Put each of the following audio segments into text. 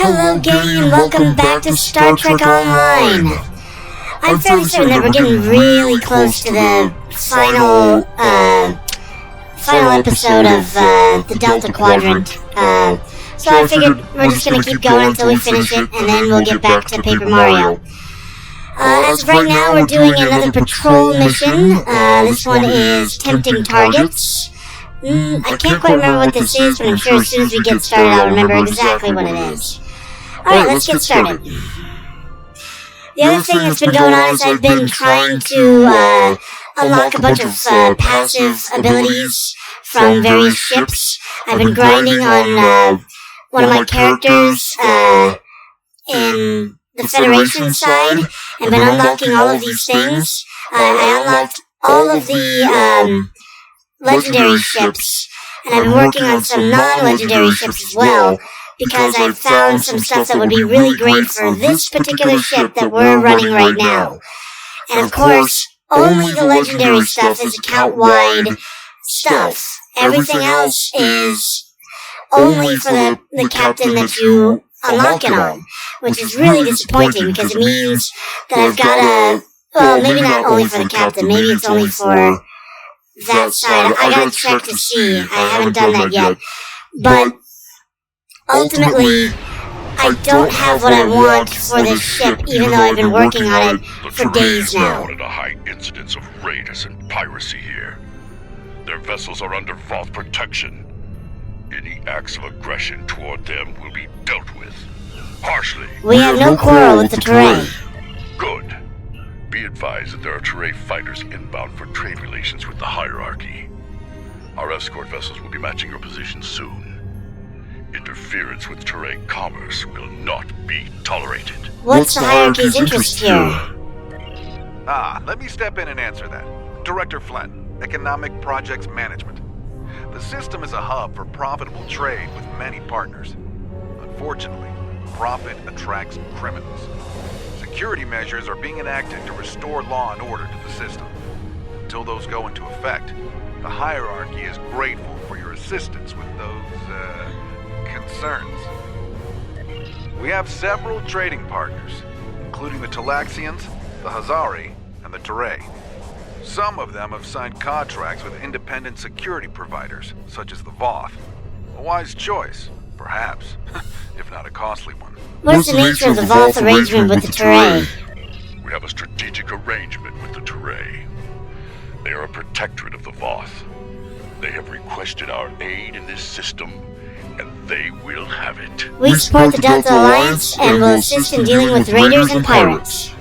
Hello gang, and welcome back to Star Trek Online. I'm fairly certain that we're getting really close to the final episode of the Delta Quadrant. So I figured we're just going to keep going until we finish it, and then we'll get back to Paper Mario. As of right now, we're doing another patrol mission. This one is Tempting Targets. I can't quite remember what this is, but I'm sure as soon as we get started, I'll remember exactly what it is. Alright, let's get started. The other thing that's been going on is I've been trying to unlock a bunch of passive abilities from various ships. I've been grinding on one of my characters in the Federation side, and been unlocking all of these things. I unlocked all of the legendary ships, and I've been working on some non-legendary ships as well, because I've found some stuff that would be really great for this particular ship that we're running right now. And of course, only the legendary stuff is account-wide stuff. Everything else is only for the captain that you unlock it on, which is really disappointing because it means that I've got to, well, maybe not only for the captain, maybe it's only for that side. I gotta check to see. I haven't done that yet. But ultimately, I don't have what I want for this ship, even though I've been working on it for days now. The Terrain a high incidence of raiders and piracy here. Their vessels are under Vault protection. Any acts of aggression toward them will be dealt with harshly. We have no quarrel with the Terrain. Good. Be advised that there are Terrain fighters inbound for trade relations with the hierarchy. Our escort vessels will be matching your position soon. Interference with Terrain commerce will not be tolerated. What's the hierarchy's interest here? Let me step in and answer that. Director Flynn, Economic Projects Management. The system is a hub for profitable trade with many partners. Unfortunately, profit attracts criminals. Security measures are being enacted to restore law and order to the system. Until those go into effect, the hierarchy is grateful for your assistance with those, concerns. We have several trading partners, including the Talaxians, the Hazari, and the Terrain. Some of them have signed contracts with independent security providers, such as the Voth. A wise choice, perhaps, if not a costly one. What's the nature of the Voth arrangement with the Terrain? We have a strategic arrangement with the Terrain. They are a protectorate of the Voth. They have requested our aid in this system, and they will have it. We support the Delta Alliance and will assist in dealing with raiders and pirates.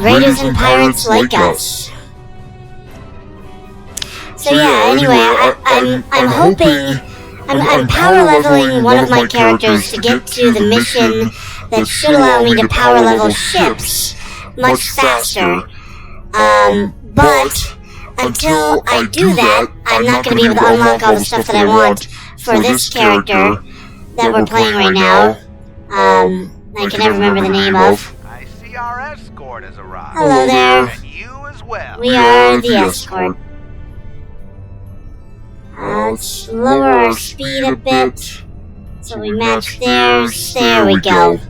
Raiders and pirates like us. So yeah, anyway, I'm hoping, I'm power leveling one of my characters to get to the mission that should allow me to power level ships much faster. But until I do that, I'm not going to be able to unlock all the stuff that I want for this character that we're playing right now. I can never remember the name of. I see our escort has arrived. Hello there. And you as well. We are the escort. Let's lower our speed a bit so we match theirs. There we go.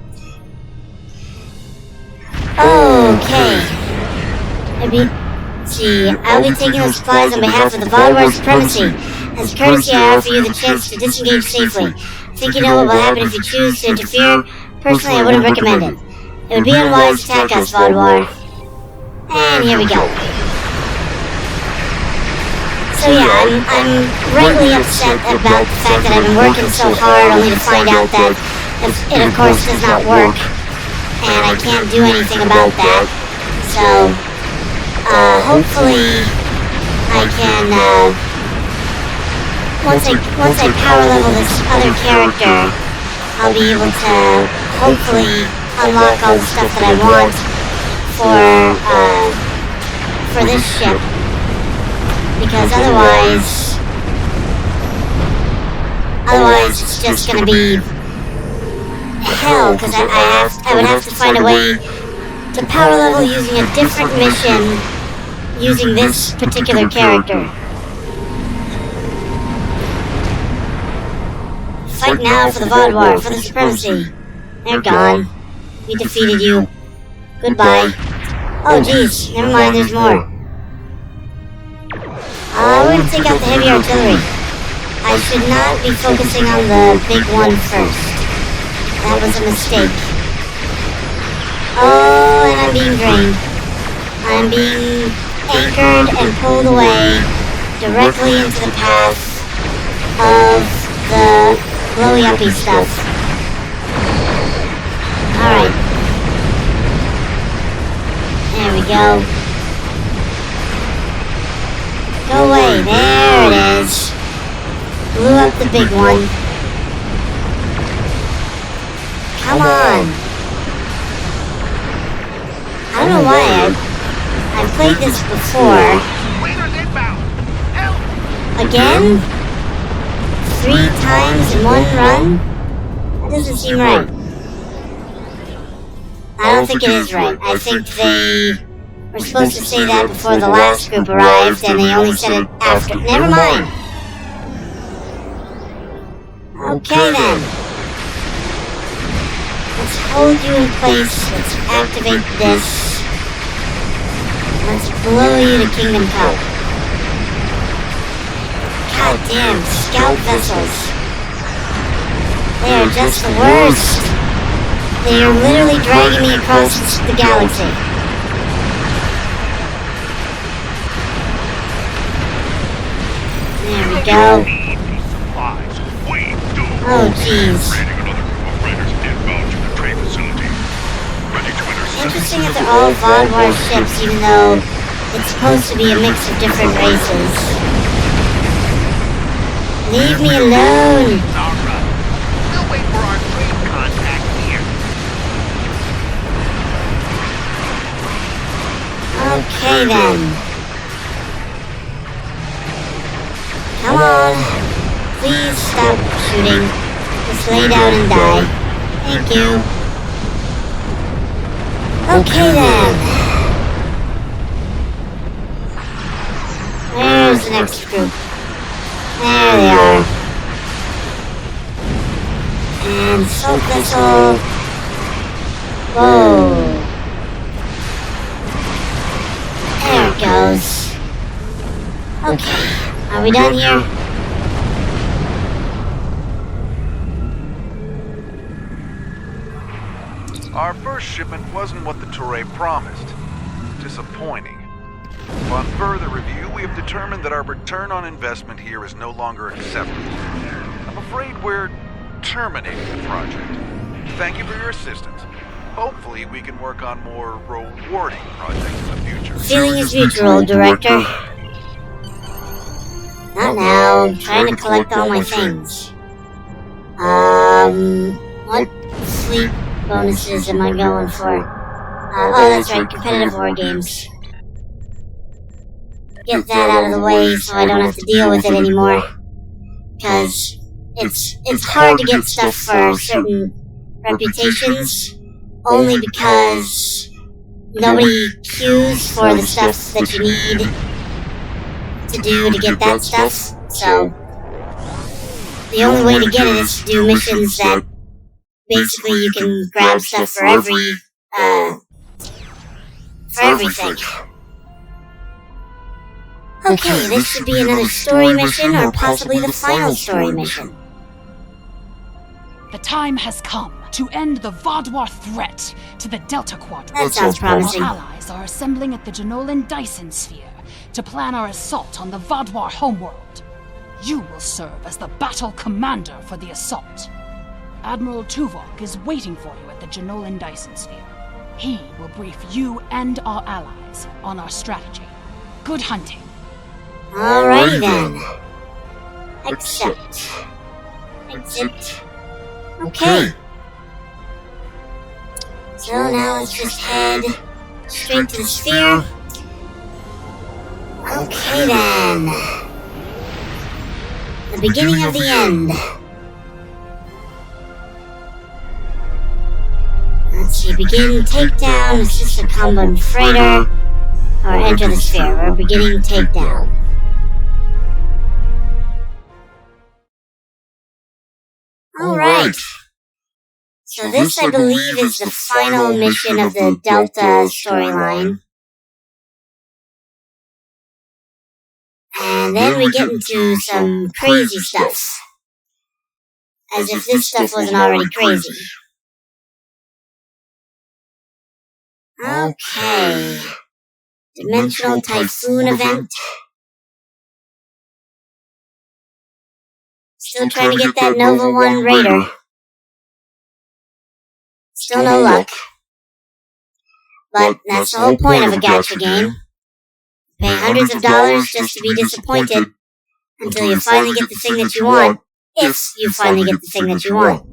Okay. Let's see. I'll be taking those supplies on behalf of the Vaadwaur supremacy. As a courtesy, I offer you the chance to disengage safely. I think you know what will happen if you choose to interfere. Personally, I wouldn't recommend it. It would be unwise to attack us, Vaadwaur. And here we go. So yeah, I'm rightly upset about the fact that I've been working so hard only to find out that it of course does not work. And I can't do anything about that. So, hopefully I can, once I power level this other character, I'll be able to hopefully unlock all the stuff that I want for this ship. Because otherwise it's just gonna be hell, because I would have to find a way to power level using a different mission using this particular character. Fight now for the Vaadwaur, for the supremacy. They're gone. We defeated you. Goodbye. Oh jeez, never mind, there's more. We're gonna take out the heavy artillery. I should not be focusing on the big one first. That was a mistake. Oh, and I'm being drained. I'm being anchored and pulled away directly into the path of the blowy-uppy stuff. Alright. There we go. Go away. There it is. Blew up the big one. Come on. I don't know why I've played this before. Again? 3 times in one run? That doesn't seem right. I don't think it is right. I think they were supposed to say that before the last group arrived, and they only said it after. Never mind. Okay then. Let's hold you in place. Let's activate this. Let's blow you to Kingdom Come. God damn, scout vessels. They are just the worst. They are literally dragging me across the galaxy. There we go. Oh jeez. Interesting that they're all Vaadwaur ships, even though it's supposed to be a mix of different races. Leave me alone! Alright. We'll wait for our trade contact here. Okay then. Come on. Please stop shooting. Just lay down and die. Thank you. Okay then. Where's the next group? There they are. And assault vessel. Whoa. There it goes. Okay, are we done here? Our first shipment wasn't what the Toray promised. Disappointing. On further review, we have determined that our return on investment here is no longer acceptable. I'm afraid we're terminating the project. Thank you for your assistance. Hopefully we can work on more rewarding projects in the future. Feeling is mutual, Director. Not now. I'm trying to collect all my things. What sleep bonuses am I going for? Oh, that's right, competitive war games. Get that out of the way so I don't have to deal with it anymore. Because it's hard to get stuff for certain reputations, only because nobody queues for the stuff that you need to do to get that stuff. So the only way to get it is to do missions that basically you can grab stuff for everything. Okay, this should be another story mission, or possibly the final story mission. The time has come to end the Vaadwaur threat to the Delta Quadrant. That sounds promising. Our allies are assembling at the DigitLninja sphere to plan our assault on the Vaadwaur homeworld. You will serve as the battle commander for the assault. Admiral Tuvok is waiting for you at the DigitLninja sphere. He will brief you and our allies on our strategy. Good hunting. Alrighty then. Accept. Exit. Okay. So now let's just head straight to the sphere. Okay then. The beginning of the end. Let's see, begin takedown, assist a combo freighter, or enter the sphere. We're beginning takedown. Right. So this, I believe, is the final mission of the Delta storyline. And then we get into some crazy stuff. As if this stuff wasn't already crazy. Okay. Dimensional Typhoon event. Still trying to get that Nova 1 Raider. Still no luck. But that's the whole point of a gacha game. Pay hundreds of dollars just to be disappointed until you finally get the thing that you want, if you finally get the thing that you want.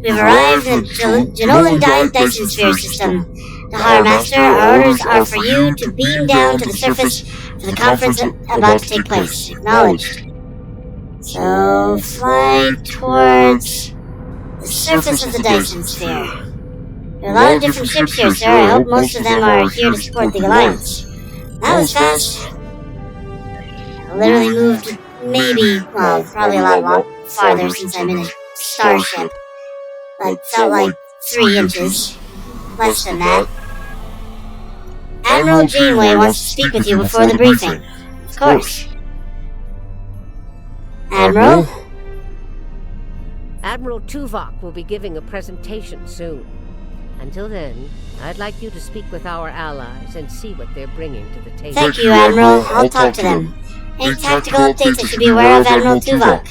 We've arrived in the Janolan Dyson Sphere system. Tahara Master, our orders are for you to beam down to the surface for the conference about to take place. Acknowledged. So, fly towards the surface of the Dyson Sphere. There are a lot of different ships here, sir. I hope most of them are here to support the Alliance. That was fast. I literally moved probably a lot farther since I'm in a starship. But felt like 3 inches. Less than that. Admiral Janeway wants to speak with you before the briefing. Of course. Admiral? Admiral Tuvok will be giving a presentation soon. Until then, I'd like you to speak with our allies and see what they're bringing to the table. Thank you, Admiral. I'll talk to them. Any tactical updates I should be aware of, Admiral Tuvok?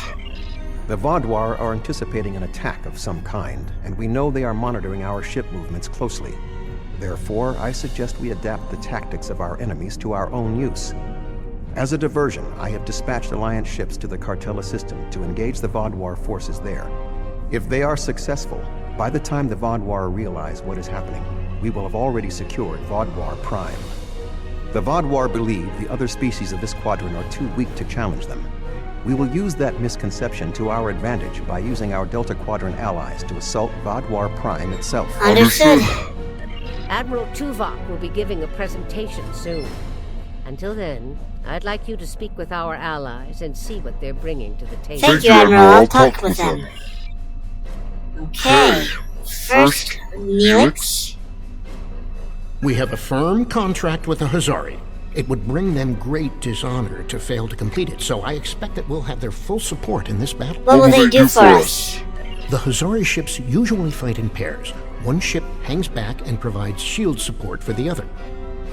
The Vaadwaur are anticipating an attack of some kind, and we know they are monitoring our ship movements closely. Therefore, I suggest we adapt the tactics of our enemies to our own use. As a diversion, I have dispatched Alliance ships to the Cartella system to engage the Vaadwaur forces there. If they are successful, by the time the Vaadwaur realize what is happening, we will have already secured Vaadwaur Prime. The Vaadwaur believe the other species of this quadrant are too weak to challenge them. We will use that misconception to our advantage by using our Delta Quadrant allies to assault Vaadwaur Prime itself. Understood. Admiral Tuvok will be giving a presentation soon. Until then, I'd like you to speak with our allies and see what they're bringing to the table. Thank you, Admiral. I'll talk with them. Okay. First, Neelix. We have a firm contract with the Hazari. It would bring them great dishonor to fail to complete it, so I expect that we'll have their full support in this battle. What will they do for us? The Hazari ships usually fight in pairs. One ship hangs back and provides shield support for the other.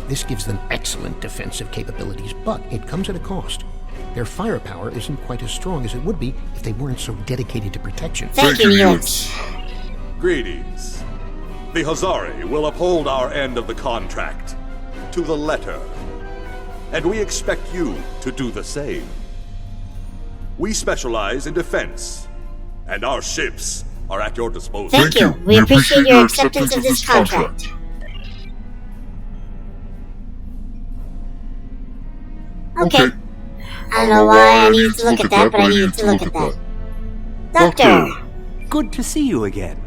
This gives them excellent defensive capabilities, but it comes at a cost. Their firepower isn't quite as strong as it would be if they weren't so dedicated to protection. Thank you, Neelix. Greetings. The Hazari will uphold our end of the contract, to the letter. And we expect you to do the same. We specialize in defense, and our ships are at your disposal. Thank you. We appreciate your acceptance of this contract. Okay. I don't know why I needed to look at that, but I needed to look at that. Doctor! Good to see you again.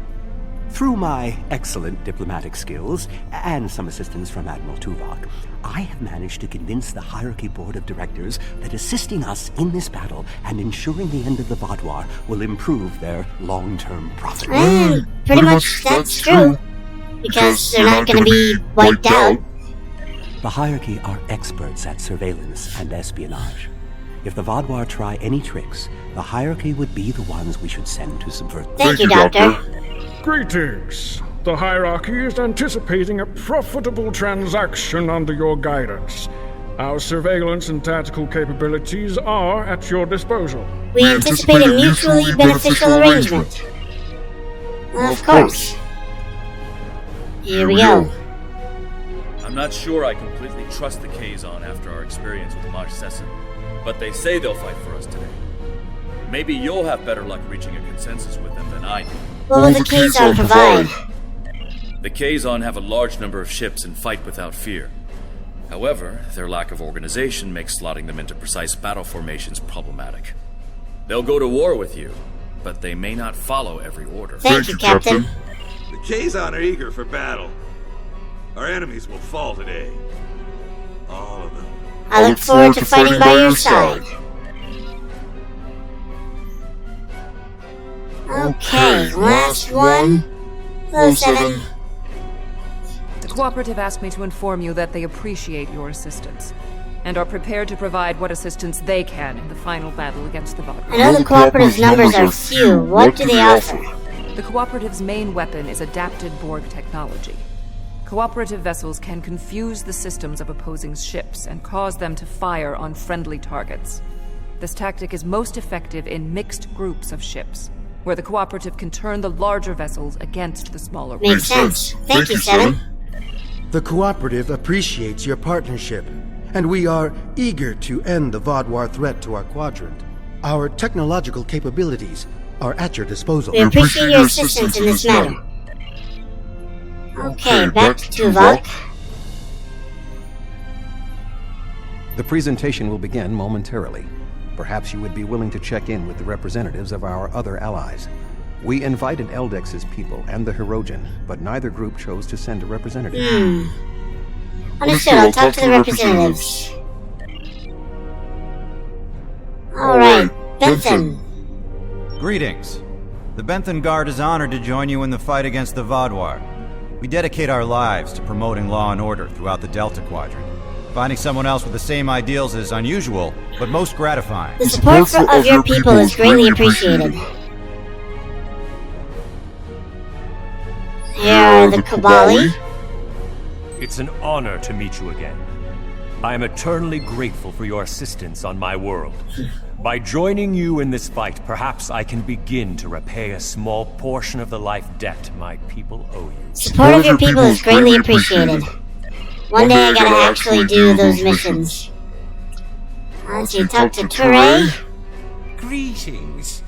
Through my excellent diplomatic skills, and some assistance from Admiral Tuvok, I have managed to convince the Hierarchy Board of Directors that assisting us in this battle and ensuring the end of the Vaadwaur will improve their long-term profit. Pretty much that's true. Because they're not going to be wiped out. The Hierarchy are experts at surveillance and espionage. If the Vaadwaur try any tricks, the Hierarchy would be the ones we should send to subvert them. Thank you, Doctor. Greetings. The Hierarchy is anticipating a profitable transaction under your guidance. Our surveillance and tactical capabilities are at your disposal. We anticipate a mutually beneficial arrangement. Of course. Here we go. I'm not sure I completely trust the Kazon after our experience with Maj Sessin, but they say they'll fight for us today. Maybe you'll have better luck reaching a consensus with them than I do. What will the Kazon provide? The Kazon have a large number of ships and fight without fear. However, their lack of organization makes slotting them into precise battle formations problematic. They'll go to war with you, but they may not follow every order. Thank you, Captain. The Kazon are eager for battle. Our enemies will fall today. All of them. I look forward to fighting by your side. Okay, last one. Hello, 7. The Cooperative asked me to inform you that they appreciate your assistance, and are prepared to provide what assistance they can in the final battle against the Vaadwaur. I know the Cooperative's numbers are few. What do they offer? The Cooperative's main weapon is adapted Borg technology. Cooperative vessels can confuse the systems of opposing ships and cause them to fire on friendly targets. This tactic is most effective in mixed groups of ships, where the Cooperative can turn the larger vessels against the smaller ones. Makes sense. Thank you, 7. The Cooperative appreciates your partnership, and we are eager to end the Vaadwaur threat to our quadrant. Our technological capabilities are at your disposal. We appreciate your assistance in this matter. Okay, back to Tuvok. The presentation will begin momentarily. Perhaps you would be willing to check in with the representatives of our other allies. We invited Eldex's people and the Hirogen, but neither group chose to send a representative. Understood, I'll talk to the representatives. Alright, Bentham. Greetings. The Bentham Guard is honored to join you in the fight against the Vaadwaur. We dedicate our lives to promoting law and order throughout the Delta Quadrant. Finding someone else with the same ideals is unusual, but most gratifying. The support of your people is greatly appreciated. Here are the Kabali. It's an honor to meet you again. I am eternally grateful for your assistance on my world. By joining you in this fight, perhaps I can begin to repay a small portion of the life debt my people owe you. Support of your people is greatly appreciated. One day I gotta actually do those missions. Let's see, talk to Ture. Greetings.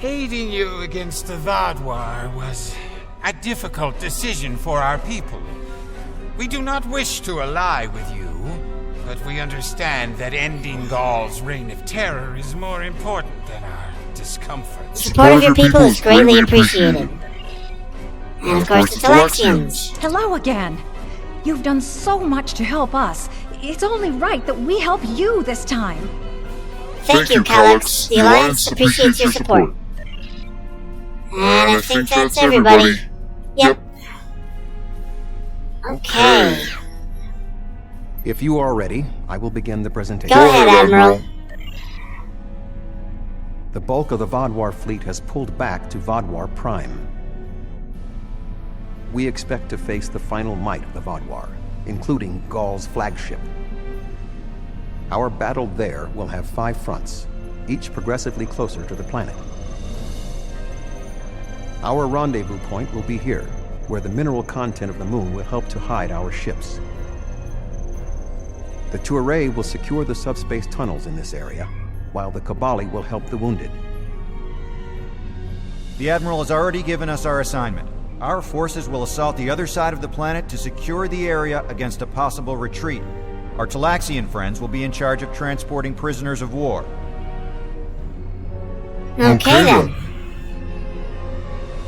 Aiding you against the Vaadwaur was a difficult decision for our people. We do not wish to ally with you, but we understand that ending Gaul's reign of terror is more important than our discomfort. Support of your people is greatly appreciated. And of course, the Telexians. Hello again. You've done so much to help us. It's only right that we help you this time. Thank you, Calyx. The Alliance appreciates your support. And I think that's everybody. Yep. Okay. If you are ready, I will begin the presentation. Go ahead, Admiral. The bulk of the Vaadwaur fleet has pulled back to Vaadwaur Prime. We expect to face the final might of the Vaadwaur, including Gaul's flagship. Our battle there will have 5 fronts, each progressively closer to the planet. Our rendezvous point will be here, where the mineral content of the moon will help to hide our ships. The Ture will secure the subspace tunnels in this area, while the Kabali will help the wounded. The Admiral has already given us our assignment. Our forces will assault the other side of the planet to secure the area against a possible retreat. Our Talaxian friends will be in charge of transporting prisoners of war. Okay then.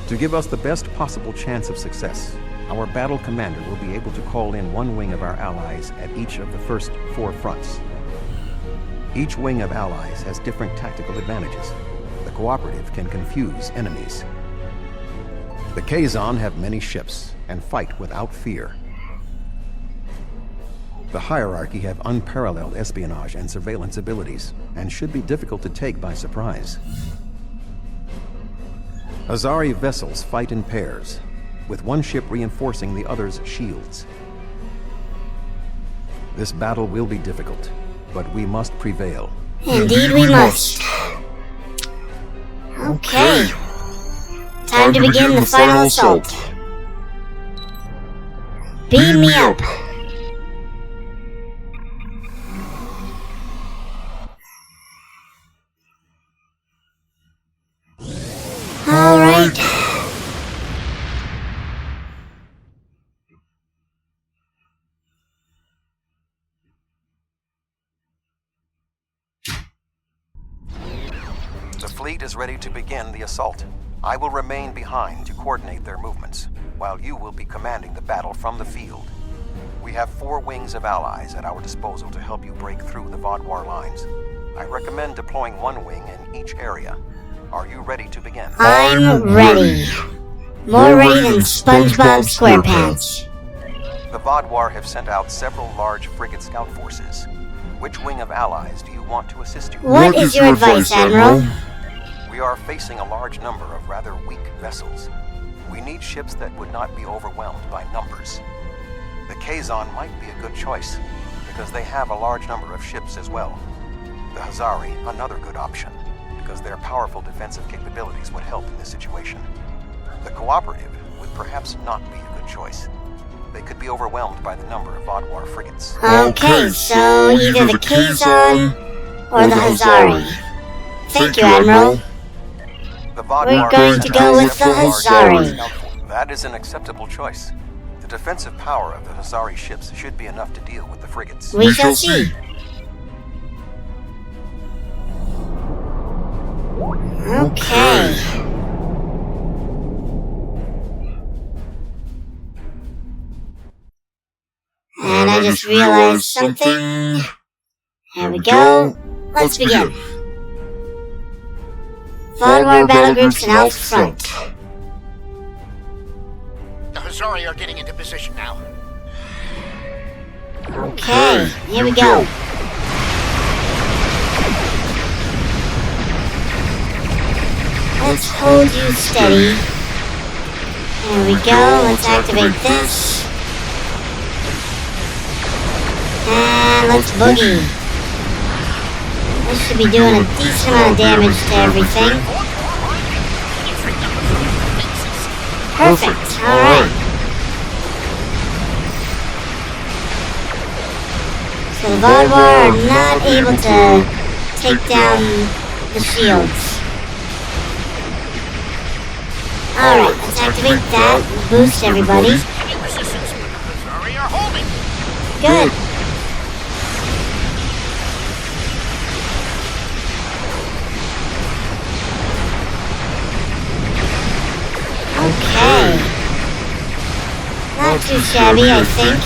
To give us the best possible chance of success, our battle commander will be able to call in one wing of our allies at each of the first 4 fronts. Each wing of allies has different tactical advantages. The Cooperative can confuse enemies. The Kazon have many ships and fight without fear. The Hierarchy have unparalleled espionage and surveillance abilities, and should be difficult to take by surprise. Azari vessels fight in pairs, with one ship reinforcing the other's shields. This battle will be difficult, but we must prevail. Indeed we must. Okay. Time to begin the final assault. Beam me up. Alright. The fleet is ready to begin the assault. I will remain behind to coordinate their movements, while you will be commanding the battle from the field. We have 4 wings of allies at our disposal to help you break through the Vaadwaur lines. I recommend deploying one wing in each area. Are you ready to begin? I'm ready. More ready than SpongeBob SquarePants. The Vaadwaur have sent out several large frigate scout forces. Which wing of allies do you want to assist you? What is your advice, Admiral? We are facing a large number of rather weak vessels. We need ships that would not be overwhelmed by numbers. The Kazon might be a good choice, because they have a large number of ships as well. The Hazari, another good option, because their powerful defensive capabilities would help in this situation. The Cooperative would perhaps not be a good choice. They could be overwhelmed by the number of Vaadwaur frigates. Okay, so either the Kazon or the Hazari. Thank you, Admiral. We're going to go with the Hazari. That is an acceptable choice. The defensive power of the Hazari ships should be enough to deal with the frigates. We shall see. Okay. And I just realized something. There we go. Let's begin. Vaadwaur battle groups and out front. The Hazari are getting into position now. Okay, here we go. Let's hold you steady. There we go, let's activate this. And let's boogie. This should be doing a decent amount of damage to everything. Perfect, alright. So the Vaadwaur are not able to take down the shields. Alright, let's activate that and boost everybody. Good. Okay. Not too shabby, I think.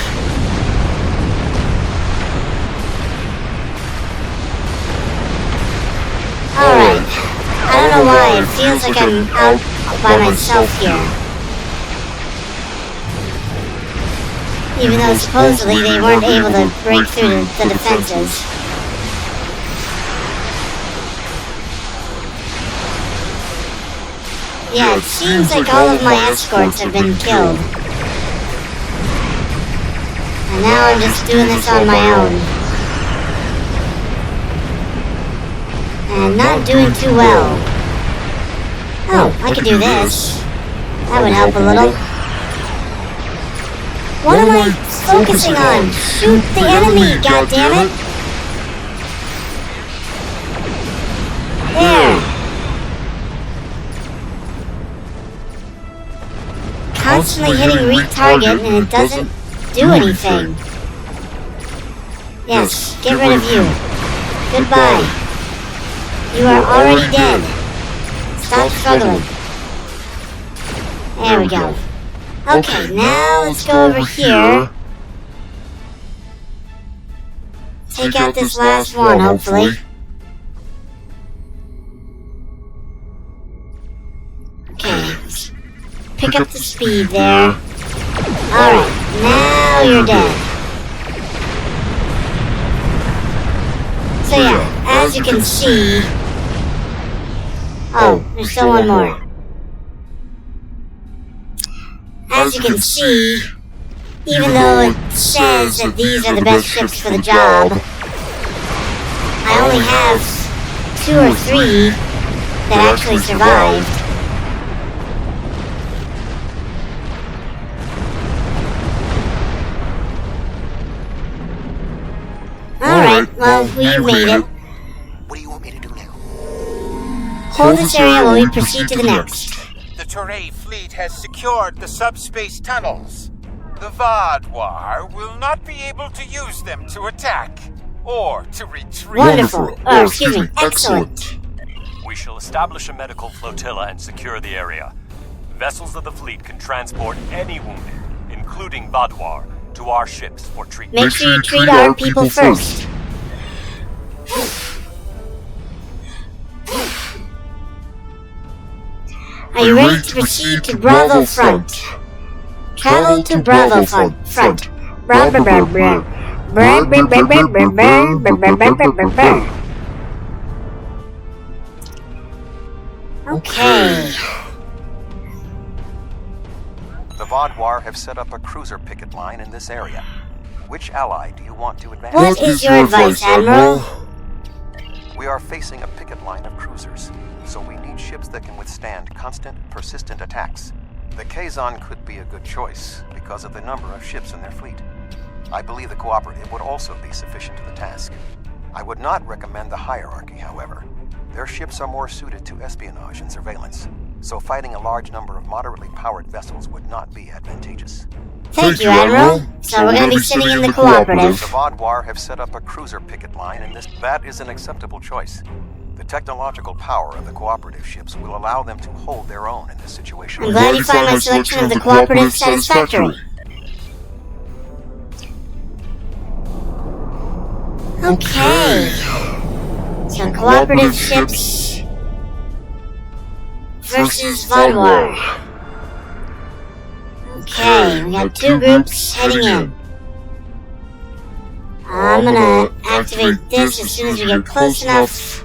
Alright. I don't know why, it feels like I'm out by myself here. Even though supposedly they weren't able to break through the defenses. Yeah, it seems like all of my escorts have been killed. And now I'm just doing this on my own. And not doing too well. Oh, I could do this. That would help a little. What am I focusing on? Shoot the enemy, goddammit! There. Constantly hitting retarget and it doesn't do anything. Yes, get rid of you. Goodbye. You are already dead. Stop struggling. There we go. Okay, now let's go over here. Take out this last one, hopefully. Okay, pick up the speed there. Alright, now you're dead. So yeah, as you can see... Oh, there's still one more. As you can see, even though it says that these are the best ships for the job, I only have 2 or 3 that actually survived. Alright, well, we made it. What do you want me to do now? Hold this area while we proceed to the next. The Toray fleet has secured the subspace tunnels. The Vaadwaur will not be able to use them to attack or to retreat. Wonderful. Excuse me, excellent. We shall establish a medical flotilla and secure the area. Vessels of the fleet can transport any wounded, including Vaadwaur, to our ships for treatment. Make sure you treat our people first. Are you ready to proceed to Bravo Front? Travel to Bravo Front. Blah, blah, blah, blah. Blah, blah, blah, blah, blah, blah, blah, blah, blah, blah. Okay. The Vaadwaur have set up a cruiser picket line in this area. Which ally do you want to advance? What is your advice, Admiral? We are facing a picket line of cruisers, so we need ships that can withstand constant, persistent attacks. The Kazon could be a good choice because of the number of ships in their fleet. I believe the Cooperative would also be sufficient to the task. I would not recommend the Hierarchy, however. Their ships are more suited to espionage and surveillance, so fighting a large number of moderately powered vessels would not be advantageous. Thank you, Admiral. So we're going to be sitting in the Cooperative. The Vaadwaur have set up a cruiser picket line in this. That is an acceptable choice. The technological power of the Cooperative ships will allow them to hold their own in this situation. I'm glad you find my selection of the Cooperative satisfactory. Okay. So Cooperative ships versus Vaadwaur. Okay, we got two groups heading in. I'm gonna activate this as soon as we get close enough.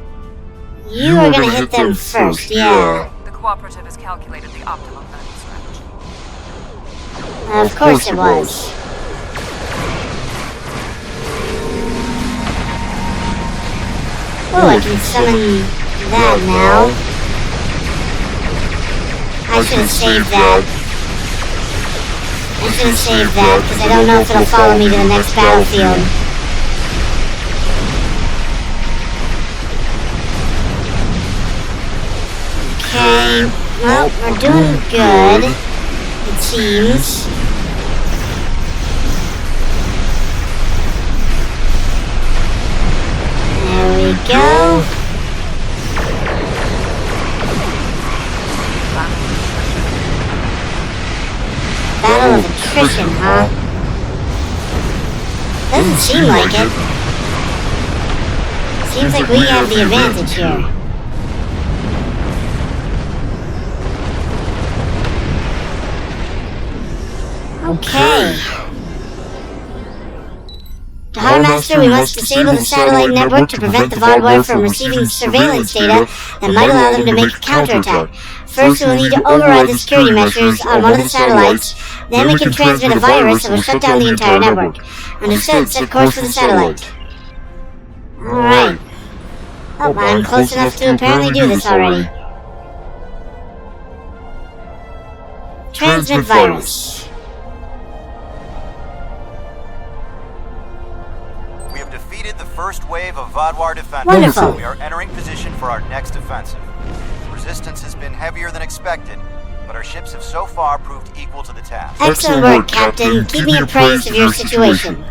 You are gonna hit them first, yeah. The Cooperative has calculated the optimum battle strategy. Of course it was. Oh, I can summon that now. I should have saved that. I should have saved that, because I don't know if it'll follow me to the next battlefield. Okay, well, we're doing good, it seems. There we go. Battle of attrition, huh? Doesn't seem like it. Seems like we have the advantage here. Okay. To Harmaster, we must disable the satellite network to prevent the Vaadwaur from receiving surveillance data that might allow them to make a counterattack. First, we will need to override the security measures on one of the satellites. Then we can transmit a virus that will shut down the entire network. Understood. Set course for the satellite. Alright. Oh, I'm close enough to apparently do this already. Transmit virus. The first wave of Vaadwaur defenders. Wonderful. We are entering position for our next offensive. Resistance has been heavier than expected, but our ships have so far proved equal to the task. Excellent work, Captain. Keep me appraised of your situation.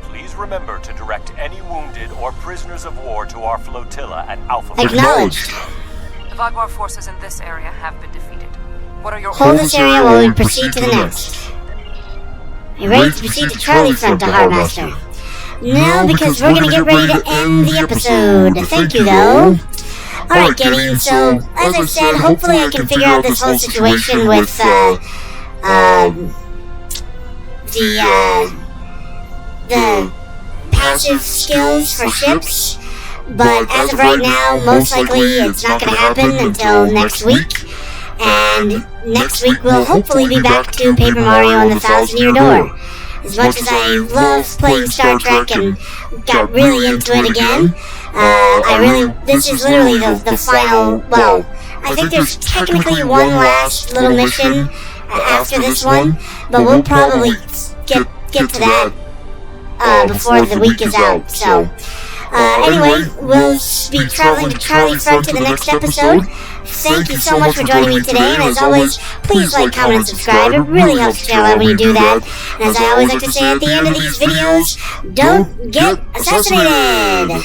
Please remember to direct any wounded or prisoners of war to our flotilla at Alpha. Acknowledged. The Vaadwaur forces in this area have been defeated. What are your Hold this area while we proceed to the next. Are you ready to proceed to Charlie Front, to Hardmaster? No, because we're gonna get ready to end the episode. Thank you, though. Alright, Gideon, so, as I said, hopefully I can figure out this whole situation with, the passive skills for ships. But as of right now, most likely it's not gonna happen until next week. And next week we'll hopefully be back to Paper Mario and the 1,000-Year Door. As much as I love playing Star Trek and got really into it again, this is literally the final, well, I think there's technically one last little mission after this one, but we'll probably get to that before the week is out, so. Anyway, we'll be traveling to Charlie Front in the next episode. Thank you so much for joining me today, and as always, please like, comment, and subscribe. It really helps the channel out when you do that. And as I always like to say at the end of these videos, don't get assassinated!